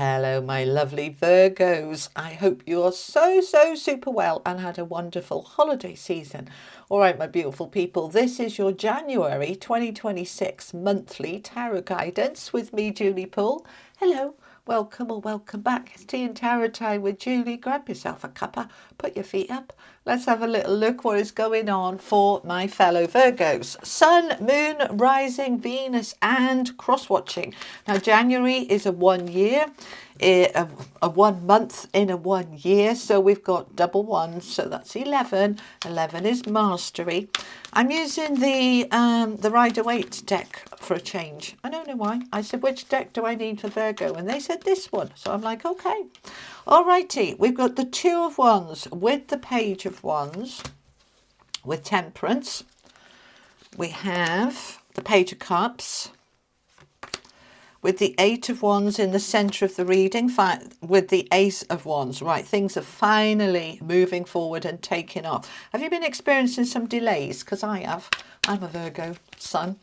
Hello, my lovely Virgos. I hope you're so super well and had a wonderful holiday season. All right, my beautiful people, this is your January 2026 monthly tarot guidance with me, Julie Poole. Hello, welcome or welcome back. It's tea and tarot time with Julie. Grab yourself a cuppa, put your feet up. Let's have a little look what is going on for my fellow Virgos. Sun, Moon, Rising, Venus and cross-watching. Now, January is a 1 year, a 1 month in a 1 year. So we've got double ones. So that's 11. 11 is mastery. I'm using the Rider-Waite deck for a change. I don't know why. I said, which deck do I need for Virgo? And they said this one. So I'm like, okay. Alrighty, we've got the Two of Wands with the Page of Wands with Temperance. We have the Page of Cups with the Eight of Wands in the centre of the reading, with the Ace of Wands. Right, things are finally moving forward and taking off. Have you been experiencing some delays? Because I have. I'm a Virgo sun.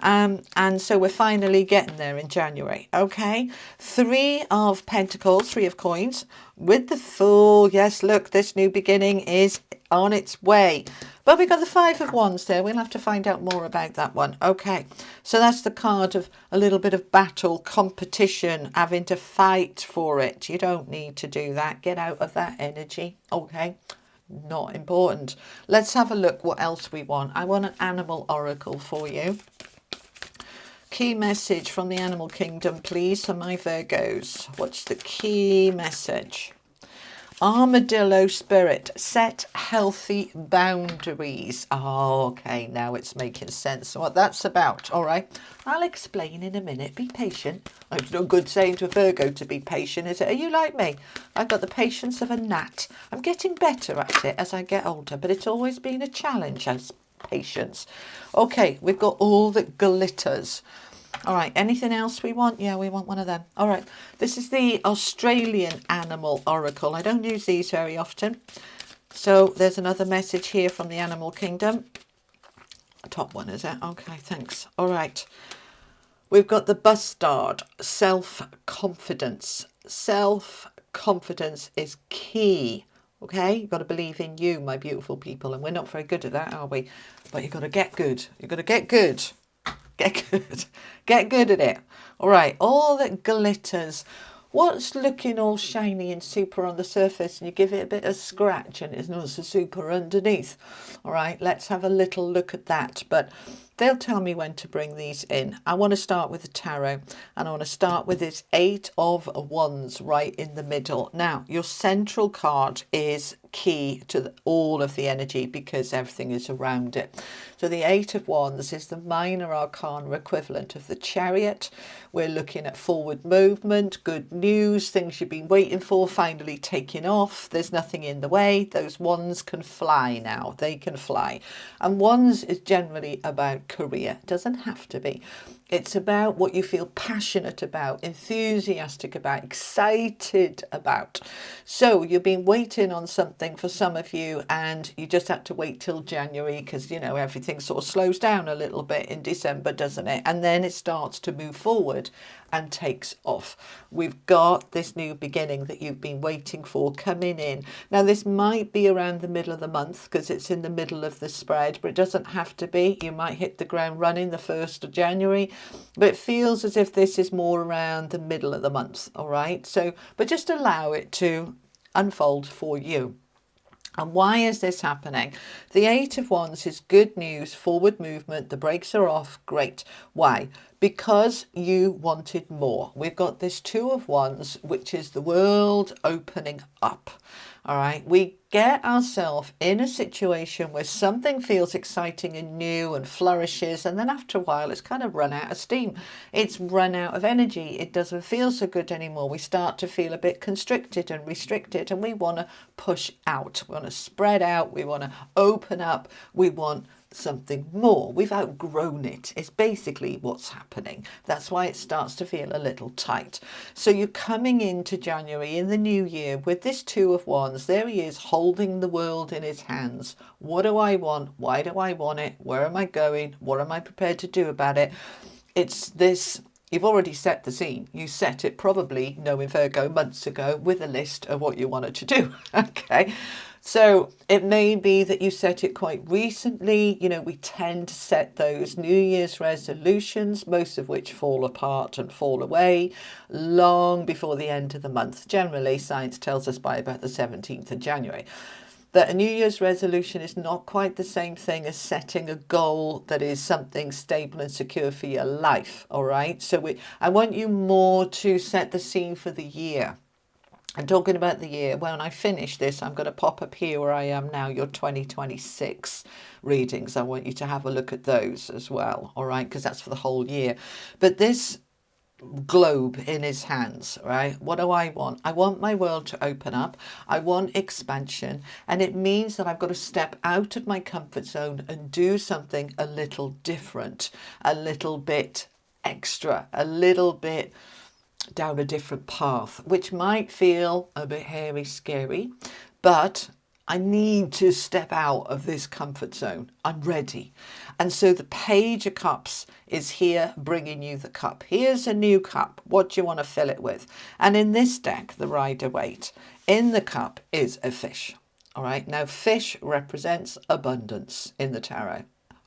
And so we're finally getting there in January. Okay, Three of Pentacles, Three of Coins with the Fool. Yes, look, this new beginning is on its way. But we've got the Five of Wands there. We'll have to find out more about that one. Okay, so that's the card of a little bit of battle, competition, having to fight for it. You don't need to do that. Get out of that energy. Okay, not important. Let's have a look what else we want. I want an animal oracle for you. Key message from the animal kingdom, please, for my Virgos. What's the key message? Armadillo spirit, set healthy boundaries. Oh, okay, now it's making sense what that's about. All right, I'll explain in a minute. Be patient. It's no good saying to a Virgo to be patient, is it? Are you like me? I've got the patience of a gnat. I'm getting better at it as I get older, but it's always been a challenge as patience. Okay, we've got all that glitters. All right, anything else we want? Yeah, we want one of them. All right, this is the Australian Animal Oracle. I don't use these very often. So there's another message here from the Animal Kingdom. Top one, is it? Okay, thanks. All right, we've got the Bustard, self-confidence. Self-confidence is key. Okay, you've got to believe in you, my beautiful people. And we're not very good at that, are we? But you've got to get good. You've got to get good. Get good. Get good at it. All right, all that glitters. What's looking all shiny and super on the surface and you give it a bit of scratch and it's not so super underneath. All right, let's have a little look at that. But they'll tell me when to bring these in. I want to start with the tarot and I want to start with this Eight of Wands right in the middle. Now, your central card is key to all of the energy because everything is around it. So the Eight of Wands is the minor arcana equivalent of the Chariot. We're looking at forward movement, good news, things you've been waiting for finally taking off. There's nothing in the way. Those wands can fly now. They can fly. And wands is generally about career. It doesn't have to be. It's about what you feel passionate about, enthusiastic about, excited about. So you've been waiting on something for some of you and you just had to wait till January because, you know, everything sort of slows down a little bit in December, doesn't it? And then it starts to move forward and takes off. We've got this new beginning that you've been waiting for coming in. Now, this might be around the middle of the month because it's in the middle of the spread, but it doesn't have to be. You might hit the ground running the 1st of January, but it feels as if this is more around the middle of the month. All right. So, but just allow it to unfold for you. And why is this happening? The Eight of Wands is good news, forward movement, the brakes are off, great. Why? Because you wanted more. We've got this Two of Wands, which is the world opening up. All right, we get ourselves in a situation where something feels exciting and new and flourishes, and then after a while it's kind of run out of steam. It's run out of energy. It doesn't feel so good anymore. We start to feel a bit constricted and restricted, and we want to push out. We want to spread out. We want to open up. We want something more. We've outgrown it. It's basically what's happening. That's why it starts to feel a little tight. So you're coming into January in the new year with this Two of Wands. There he is holding the world in his hands. What do I want? Why do I want it? Where am I going? What am I prepared to do about it? It's this you've already set the scene. You set it probably, knowing Virgo, months ago with a list of what you wanted to do. Okay. So it may be that you set it quite recently. You know, we tend to set those New Year's resolutions, most of which fall apart and fall away long before the end of the month. Generally, science tells us by about the 17th of January. That a New Year's resolution is not quite the same thing as setting a goal that is something stable and secure for your life. All right. So I want you more to set the scene for the year. I'm talking about the year. When I finish this, I'm going to pop up here where I am now, your 2026 readings. I want you to have a look at those as well. All right. Because that's for the whole year. But this globe in his hands, right? What do I want? I want my world to open up. I want expansion. And it means that I've got to step out of my comfort zone and do something a little different, a little bit extra, a little bit down a different path, which might feel a bit hairy, scary, but I need to step out of this comfort zone. I'm ready. And so the Page of Cups is here bringing you the cup. Here's a new cup. What do you want to fill it with? And in this deck, the Rider-Waite, in the cup is a fish. All right. Now, fish represents abundance in the tarot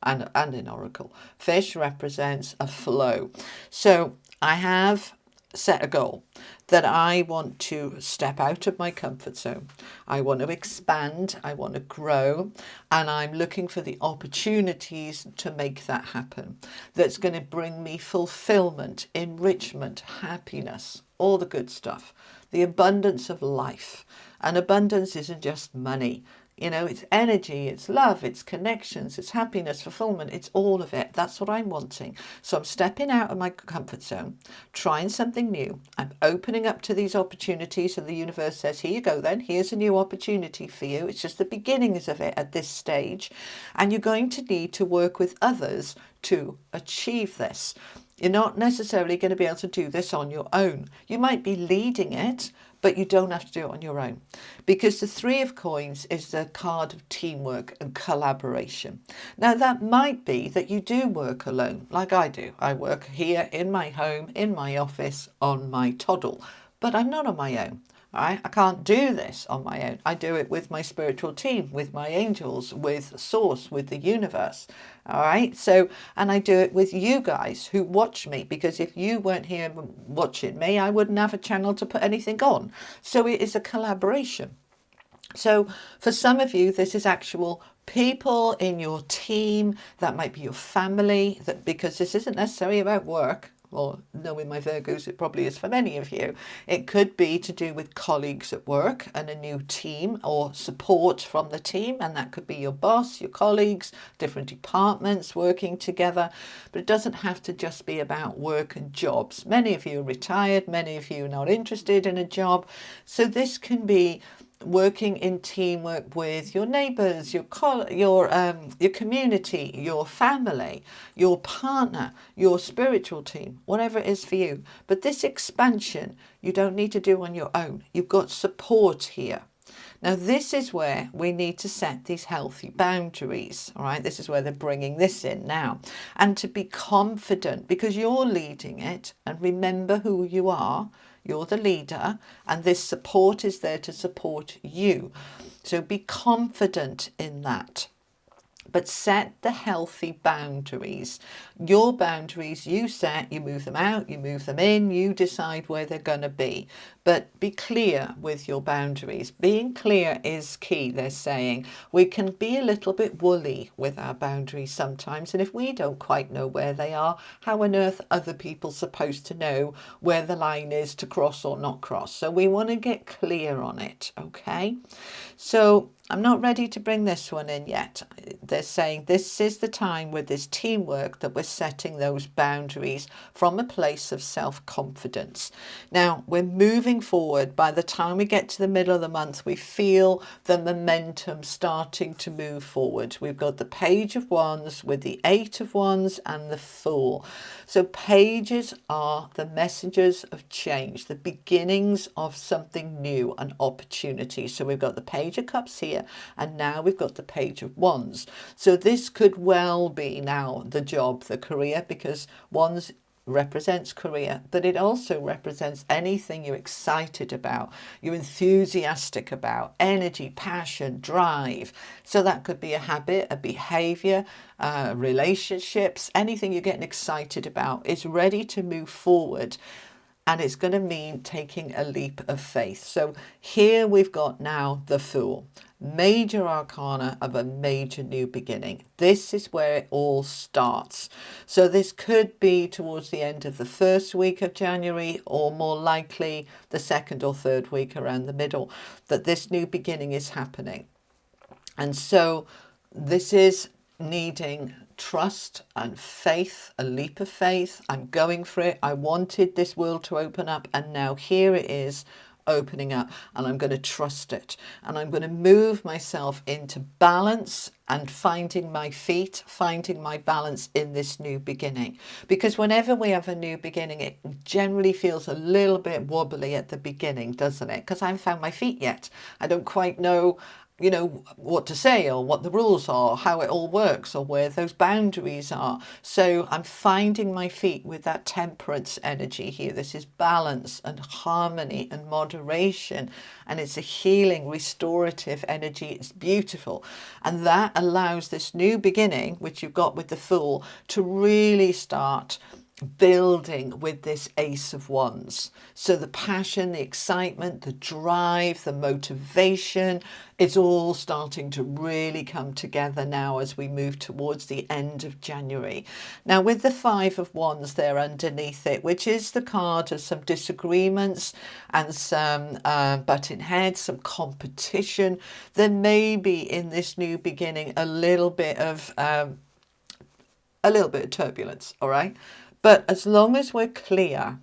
and in Oracle. Fish represents a flow. So I have set a goal that I want to step out of my comfort zone. I want to expand, I want to grow, and I'm looking for the opportunities to make that happen. That's going to bring me fulfillment, enrichment, happiness, all the good stuff, the abundance of life. And abundance isn't just money. You know, it's energy, it's love, it's connections, it's happiness, fulfillment, it's all of it. That's what I'm wanting. So I'm stepping out of my comfort zone, trying something new. I'm opening up to these opportunities, and the universe says, here you go then, here's a new opportunity for you. It's just the beginnings of it at this stage. And you're going to need to work with others to achieve this. You're not necessarily going to be able to do this on your own. You might be leading it, but you don't have to do it on your own, because the Three of Coins is the card of teamwork and collaboration. Now, that might be that you do work alone, like I do. I work here in my home, in my office, on my toddle, but I'm not on my own. All right? I can't do this on my own. I do it with my spiritual team, with my angels, with Source, with the universe. All right. So, and I do it with you guys who watch me, because if you weren't here watching me, I wouldn't have a channel to put anything on. So it is a collaboration. So for some of you, this is actual people in your team. That might be your family, that, because this isn't necessarily about work. Or knowing my Virgos, it probably is for many of you. It could be to do with colleagues at work and a new team, or support from the team. And that could be your boss, your colleagues, different departments working together. But it doesn't have to just be about work and jobs. Many of you are retired. Many of you are not interested in a job. So this can be working in teamwork with your neighbours, your community, your family, your partner, your spiritual team, whatever it is for you. But this expansion, you don't need to do on your own. You've got support here. Now, this is where we need to set these healthy boundaries. All right, this is where they're bringing this in now. And to be confident, because you're leading it, and remember who you are. You're the leader, and this support is there to support you. So be confident in that. But set the healthy boundaries. Your boundaries you set, you move them out, you move them in, you decide where they're going to be. But be clear with your boundaries. Being clear is key, they're saying. We can be a little bit woolly with our boundaries sometimes, and if we don't quite know where they are, how on earth are other people supposed to know where the line is to cross or not cross? So we want to get clear on it, okay? So I'm not ready to bring this one in yet. They're saying this is the time with this teamwork that we're setting those boundaries from a place of self-confidence. Now, we're moving forward. By the time we get to the middle of the month, we feel the momentum starting to move forward. We've got the Page of Wands with the Eight of Wands and the Fool. So pages are the messengers of change, the beginnings of something new, an opportunity. So we've got the Page of Cups here, and now we've got the Page of Wands. So this could well be now the job, the career, because Wands represents career, but it also represents anything you're excited about, you're enthusiastic about, energy, passion, drive. So that could be a habit, a behavior, relationships, anything you're getting excited about is ready to move forward. And it's going to mean taking a leap of faith. So here we've got now the Fool, major arcana of a major new beginning. This is where it all starts. So this could be towards the end of the first week of January, or more likely the second or third week around the middle, that this new beginning is happening. And so this is needing trust and faith, a leap of faith. I'm going for it. I wanted this world to open up, and now here it is opening up, and I'm going to trust it, and I'm going to move myself into balance and finding my feet, finding my balance in this new beginning. Because whenever we have a new beginning, it generally feels a little bit wobbly at the beginning, doesn't it? Because I haven't found my feet yet. I don't quite know what to say, or what the rules are, how it all works, or where those boundaries are. So I'm finding my feet with that temperance energy here. This is balance and harmony and moderation, and it's a healing, restorative energy. It's beautiful. And that allows this new beginning, which you've got with the Fool, to really start building with this Ace of Wands. So the passion, the excitement, the drive, the motivation, it's all starting to really come together now as we move towards the end of January. Now with the Five of Wands there underneath it, which is the card of some disagreements and some butting heads, some competition, there may be in this new beginning a little bit of turbulence, all right? But as long as we're clear,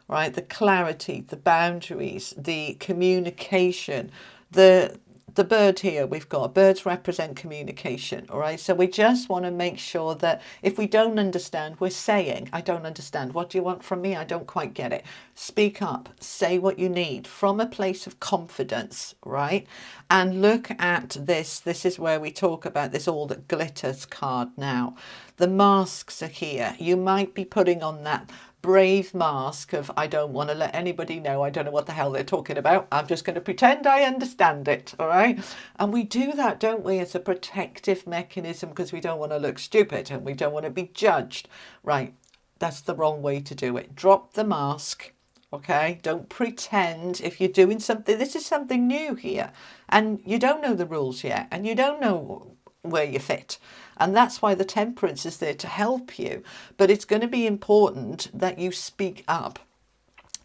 right, the clarity, the boundaries, the communication, the bird here, we've got birds represent communication, all right? So we just want to make sure that if we don't understand, we're saying, I don't understand. What do you want from me? I don't quite get it. Speak up, say what you need from a place of confidence, right? And look at this. This is where we talk about this all that glitters card now. The masks are here. You might be putting on that brave mask of, I don't want to let anybody know, I don't know what the hell they're talking about, I'm just going to pretend I understand it, all right? And we do that, don't we, as a protective mechanism, because we don't want to look stupid and we don't want to be judged, right? That's the wrong way to do it. Drop the mask, okay? Don't pretend. If you're doing something, this is something new here, and you don't know the rules yet, and you don't know where you fit. And that's why the temperance is there to help you. But it's going to be important that you speak up.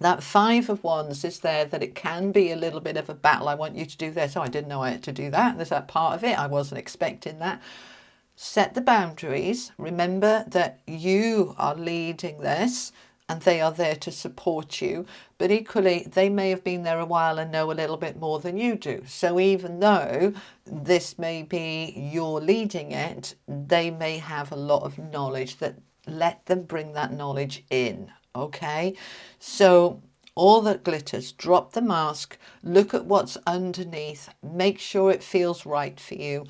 That Five of Wands is there, that it can be a little bit of a battle. I want you to do this. Oh, I didn't know I had to do that. There's that part of it. I wasn't expecting that. Set the boundaries. Remember that you are leading this, and they are there to support you. But equally, they may have been there a while and know a little bit more than you do. So even though this may be you're leading it, they may have a lot of knowledge. That let them bring that knowledge in, okay? So all that glitters, drop the mask, look at what's underneath, make sure it feels right for you.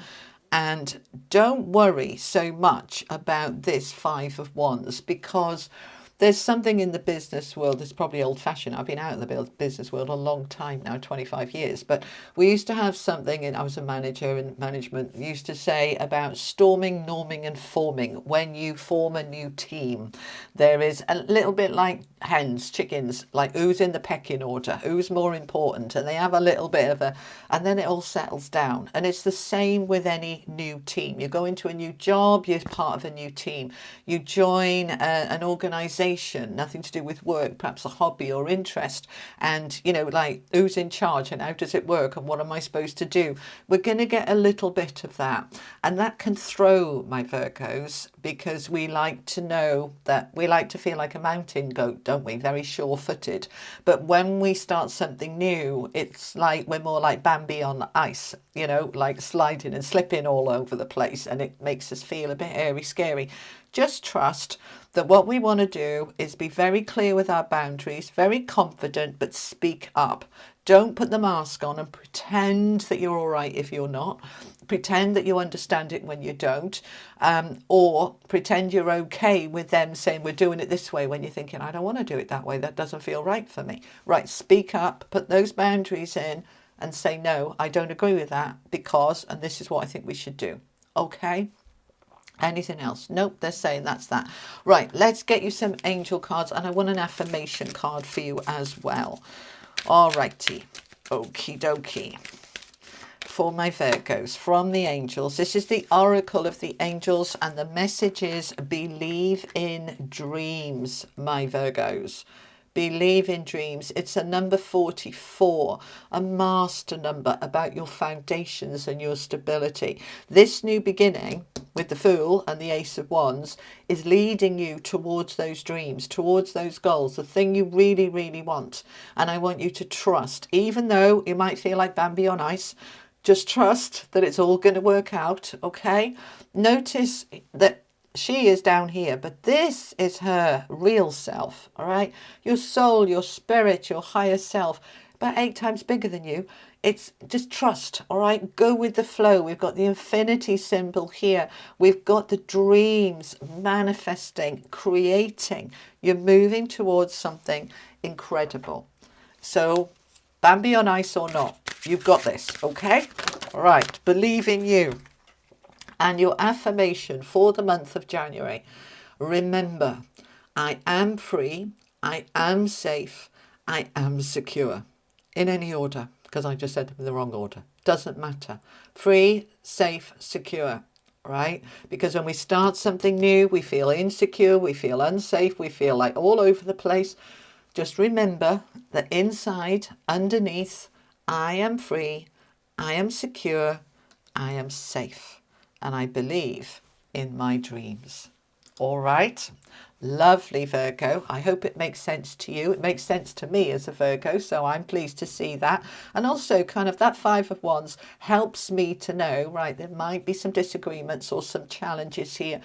And don't worry so much about this Five of Wands, because there's something in the business world that's probably old-fashioned. I've been out in the business world a long time now, 25 years. But we used to have something, and I was a manager in management, used to say about storming, norming and forming. When you form a new team, there is a little bit like hens, chickens, like who's in the pecking order, who's more important. And they have a little bit of a, and then it all settles down. And it's the same with any new team. You go into a new job, you're part of a new team. You join an organisation, nothing to do with work, perhaps a hobby or interest, and like who's in charge and how does it work and what am I supposed to do. We're going to get a little bit of that, and that can throw my Virgos, because we like to know that we like to feel like a mountain goat, don't we? Very sure-footed. But when we start something new, it's like we're more like Bambi on ice, like sliding and slipping all over the place, and it makes us feel a bit airy, scary. Just trust that what we want to do is be very clear with our boundaries, very confident, but speak up. Don't put the mask on and pretend that you're all right if you're not. Pretend that you understand it when you don't. Or pretend you're okay with them saying we're doing it this way when you're thinking, I don't want to do it that way. That doesn't feel right for me. Right, speak up, put those boundaries in and say, no, I don't agree with that because, and this is what I think we should do. Okay? Anything else? Nope, they're saying that's that. Right, let's get you some angel cards, and I want an affirmation card for you as well. All righty. Okie dokie. For my Virgos, from the angels. This is the oracle of the angels, and the message is believe in dreams, my Virgos. Believe in dreams. It's a number 44, a master number about your foundations and your stability. This new beginning with the Fool and the Ace of Wands is leading you towards those dreams, towards those goals, the thing you really, really want. And I want you to trust, even though you might feel like Bambi on ice, just trust that it's all going to work out, okay? Notice that she is down here, but this is her real self, all right? Your soul, your spirit, your higher self, about 8 times bigger than you. It's just trust, all right? Go with the flow. We've got the infinity symbol here. We've got the dreams, manifesting, creating. You're moving towards something incredible. So Bambi on ice or not, you've got this, okay? All right, believe in you. And your affirmation for the month of January, remember, I am free, I am safe, I am secure. In any order, because I just said them in the wrong order. Doesn't matter. Free, safe, secure, right? Because when we start something new, we feel insecure, we feel unsafe, we feel like all over the place. Just remember that inside, underneath, I am free, I am secure, I am safe. And I believe in my dreams. All right. Lovely, Virgo. I hope it makes sense to you. It makes sense to me as a Virgo, so I'm pleased to see that. And also kind of that 5 of Wands helps me to know, right, there might be some disagreements or some challenges here.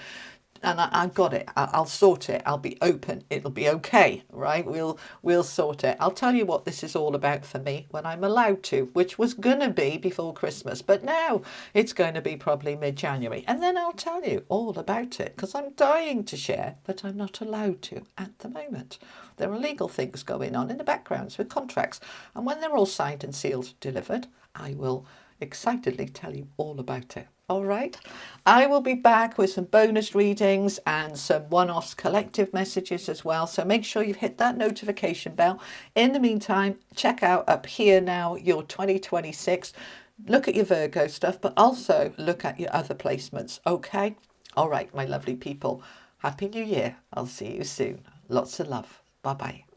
And I've got it. I'll sort it. I'll be open. It'll be okay, right? We'll sort it. I'll tell you what this is all about for me when I'm allowed to, which was going to be before Christmas. But now it's going to be probably mid-January. And then I'll tell you all about it because I'm dying to share, but I'm not allowed to at the moment. There are legal things going on in the backgrounds with contracts. And when they're all signed and sealed, delivered, I will excitedly tell you all about it. All right. I will be back with some bonus readings and some one-offs collective messages as well. So make sure you've hit that notification bell. In the meantime, check out up here now your 2026. Look at your Virgo stuff, but also look at your other placements. Okay. All right, my lovely people. Happy New Year. I'll see you soon. Lots of love. Bye-bye.